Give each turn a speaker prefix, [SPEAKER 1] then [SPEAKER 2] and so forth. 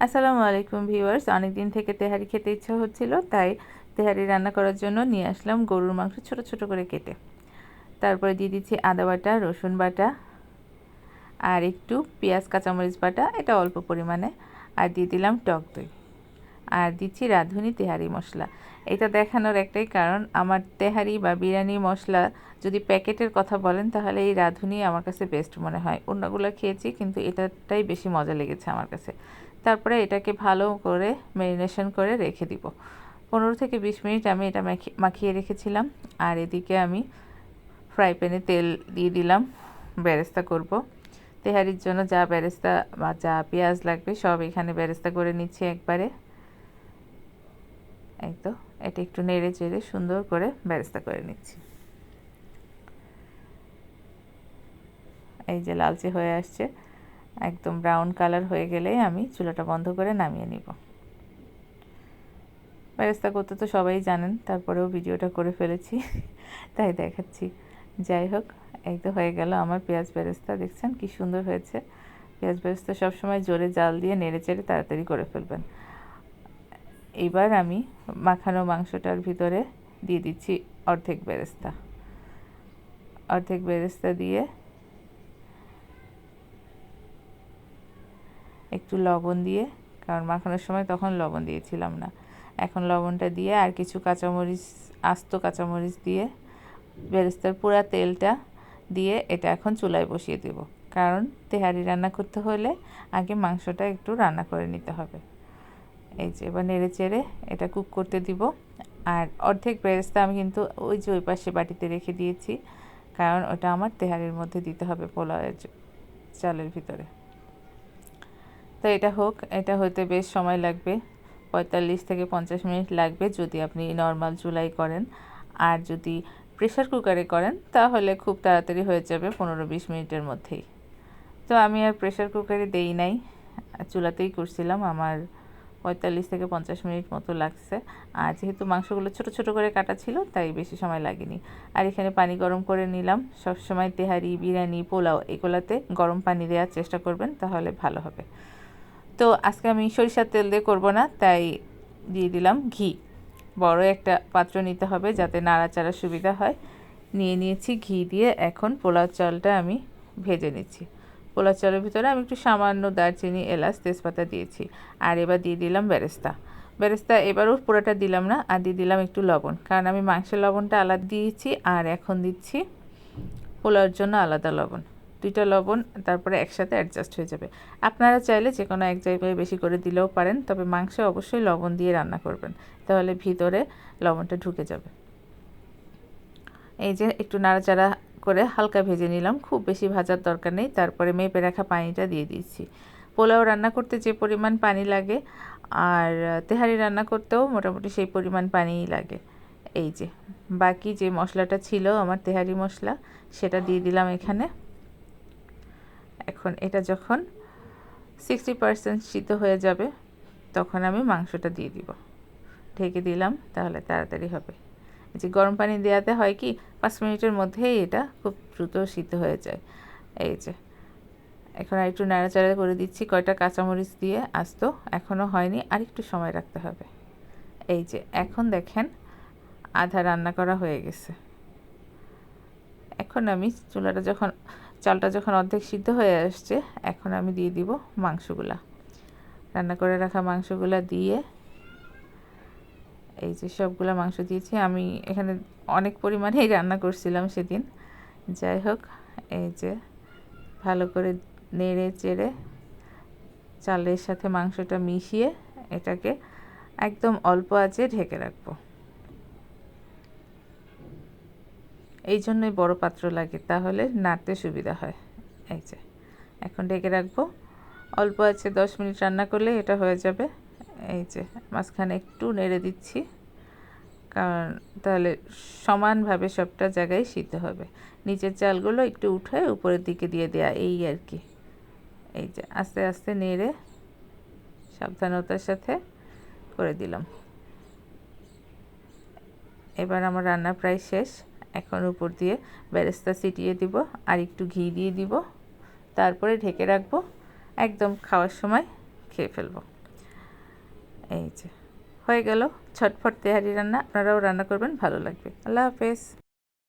[SPEAKER 1] আসসালামু আলাইকুম ভিউয়ার্স, অনেক দিন থেকে তেহারি খেতে ইচ্ছা হচ্ছিল, তাই তেহারি রান্না করার জন্য নিয়ে আসলাম গরুর মাংস ছোট ছোট করে কেটে। তারপরে দিয়ে দিচ্ছি আদা বাটা, রসুন বাটা, আর একটু পেঁয়াজ কাঁচামরিচ বাটা, এটা অল্প পরিমাণে, আর দিয়ে দিলাম টক দই, আর দিচ্ছি রাঁধুনি তেহারি মশলা। এটা দেখানোর একটাই কারণ, আমার তেহারি বা বিরিয়ানি মশলা যদি প্যাকেটের কথা বলেন তাহলে এই রাঁধুনি আমার কাছে বেস্ট মনে হয়। অন্যগুলো খেয়েছি কিন্তু এটাটাই বেশি মজা লেগেছে আমার কাছে। তারপরে এটাকে ভালো করে ম্যারিনেশন করে রেখে দিব। 15 থেকে 20 মিনিট আমি এটা মাখিয়ে রেখেছিলাম। আর এদিকে আমি ফ্রাই প্যানে তেল দিয়ে দিলাম, বেরেস্তা করব। তেহারির জন্য যা বেরেস্তা বা যা পেঁয়াজ লাগবে সব এখানে বেরেস্তা করে নিচ্ছি একবারে। এই তো, এটা একটু নেড়ে চেড়ে সুন্দর করে বেরেস্তা করে নিচ্ছি। এই যে লালচে হয়ে আসছে, একদম ব্রাউন কালার হয়ে গেলেই আমি চুলাটা বন্ধ করে নামিয়ে নিব। বেরেস্তা করতে তো সবাই জানেন, তারপরেও ভিডিওটা করে ফেলেছি তাই দেখাচ্ছি। যাই হোক, এই তো হয়ে গেল আমার পেঁয়াজ বেরেস্তা। দেখছেন কি সুন্দর হয়েছে। পেঁয়াজ বেরেস্তা সবসময় জোরে জাল দিয়ে নেড়ে চেড়ে তাড়াতাড়ি করে ফেলবেন। এবার আমি মাখানো মাংসটার ভিতরে দিয়ে দিচ্ছি অর্ধেক বেরেস্তা। অর্ধেক বেরেস্তা দিয়ে একটু লবণ দিয়ে, কারণ মাখানোর সময় তখন লবণ দিয়েছিলাম না, এখন লবণটা দিয়ে আর কিছু কাঁচামরিচ, আস্ত কাঁচামরিচ দিয়ে বেরেস্তার পুরা তেলটা দিয়ে এটা এখন চুলায় বসিয়ে দেব। কারণ তেহারি রান্না করতে হলে আগে মাংসটা একটু রান্না করে নিতে হবে। এই যে এবার নেড়ে চেড়ে এটা কুক করতে দিব। আর অর্ধেক বেরেস্তা আমি কিন্তু ওই যে ওই পাশে বাটিতে রেখে দিয়েছি, কারণ ওটা আমার তেহারির মধ্যে দিতে হবে পোলাওয়ের চালের ভিতরে। তো এটা হোক, এটা হতে বেশ সময় লাগবে, 45 থেকে 50 মিনিট লাগবে যদি আপনি নর্মাল চুলায় করেন। আর যদি প্রেসার কুকারে করেন তাহলে খুব তাড়াতাড়ি হয়ে যাবে, 15-20 মিনিটের মধ্যেই। তো আমি আর প্রেসার কুকারে দেই নাই, চুলাতেই করছিলাম। আমার 45 থেকে 50 মিনিট মতো লাগছে। আর যেহেতু মাংসগুলো ছোট ছোট করে কাটা ছিল তাই বেশি সময় লাগেনি। আর এখানে পানি গরম করে নিলাম। সবসময় তেহারি, বিরিয়ানি, পোলাও এগুলাতে গরম পানি দেওয়ার চেষ্টা করবেন, তাহলে ভালো হবে। তো আজকে আমি সরিষার তেল দিয়ে করব না, তাই দিয়ে দিলাম ঘি। বড় একটা পাত্র নিতে হবে যাতে নাড়াচাড়ার সুবিধা হয়। নিয়ে নিয়েছি ঘি দিয়ে। এখন পোলাও চালটা আমি ভেজে নিচ্ছি। পোলাও চালের ভিতরে আমি একটু সামান্য দারচিনি, এলাচ, তেজপাতা দিয়েছি। আর এবার দিয়ে দিলাম বেরেস্তা। বেরেস্তা এবারও পুরোটা দিলাম না, আর দিয়ে দিলাম একটু লবণ, কারণ আমি মাংসের লবণটা আলাদা দিয়েছি আর এখন দিচ্ছি পোলাওর জন্য আলাদা লবণ। দুইটা লবণ তারপরে একসাথে অ্যাডজাস্ট হয়ে যাবে। আপনারা চাইলে যে কোনো এক জায়গায় বেশি করে দিলেও পারেন, তবে মাংসে অবশ্যই লবণ দিয়ে রান্না করবেন, তাহলে ভিতরে লবণটা ঢুকে যাবে। এই যে একটু নাড়াচাড়া করে হালকা ভেজে নিলাম, খুব বেশি ভাজার দরকার নেই। তারপরে মেপে রাখা পানিটা দিয়ে দিচ্ছি। পোলাও রান্না করতে যে পরিমাণ পানি লাগে আর তেহারি রান্না করতেও মোটামুটি সেই পরিমাণ পানিই লাগে। এই যে বাকি যে মশলাটা ছিল আমার তেহারি মশলা, সেটা দিয়ে দিলাম এখানে। এখন এটা যখন 60% সিদ্ধ হয়ে যাবে তখন আমি মাংসটা দিয়ে দিব। ঢেকে দিলাম, তাহলে তাড়াতাড়ি হবে। যে গরম পানি দেওয়াতে হয় কি 5 মিনিটের মধ্যেই এটা খুব দ্রুত সিদ্ধ হয়ে যায়। এই যে এখন আর একটু নাড়াচাড়া করে দিচ্ছি কয়টা কাঁচামরিচ দিয়ে আস্ত, এখনও হয়নি, আর একটু সময় রাখতে হবে। এই যে এখন দেখেন আধা রান্না করা হয়ে গেছে। এখন আমি চালটা যখন অর্ধেক সিদ্ধ হয়ে আসছে, এখন আমি দিয়ে দিব মাংসগুলা। রান্না করে রাখা মাংসগুলা দিয়ে, এই যে সবগুলা মাংস দিয়েছি। আমি এখানে অনেক পরিমাণেই রান্না করছিলাম সেদিন। যাই হোক, এই যে ভালো করে নেড়ে চেড়ে চালের সাথে মাংসটা মিশিয়ে এটাকে একদম অল্প আঁচে ঢেকে রাখবো। এই জন্যই বড় পাত্র লাগে, তাহলে নাড়তে সুবিধা হয়। এই যে এখন ঢেকে রাখবো, অল্প আছে 10 মিনিট রান্না করলে এটা হয়ে যাবে। এই যে মাঝখানে একটু নেড়ে দিচ্ছি, কারণ তাহলে সমানভাবে সবটা জায়গায় সিদ্ধ হবে। নিচের চালগুলো একটু উঠে উপরের দিকে দিয়ে দেয়া, এই আর কি। এই যে আস্তে আস্তে নেড়ে সাবধানতার সাথে করে দিলাম। এবার আমার রান্না প্রায় শেষ। এখন উপর দিয়ে বেরেস্তা ছিটিয়ে দিব, আর একটু ঘি দিয়ে দিব, তারপরে ঢেকে রাখবো। একদম খাওয়ার সময় খেয়ে ফেলবো। এই যে হয়ে গেল ছটফট তেহারি রান্না। আপনারাও রান্না করবেন, ভালো লাগবে। আল্লাহ হাফেজ।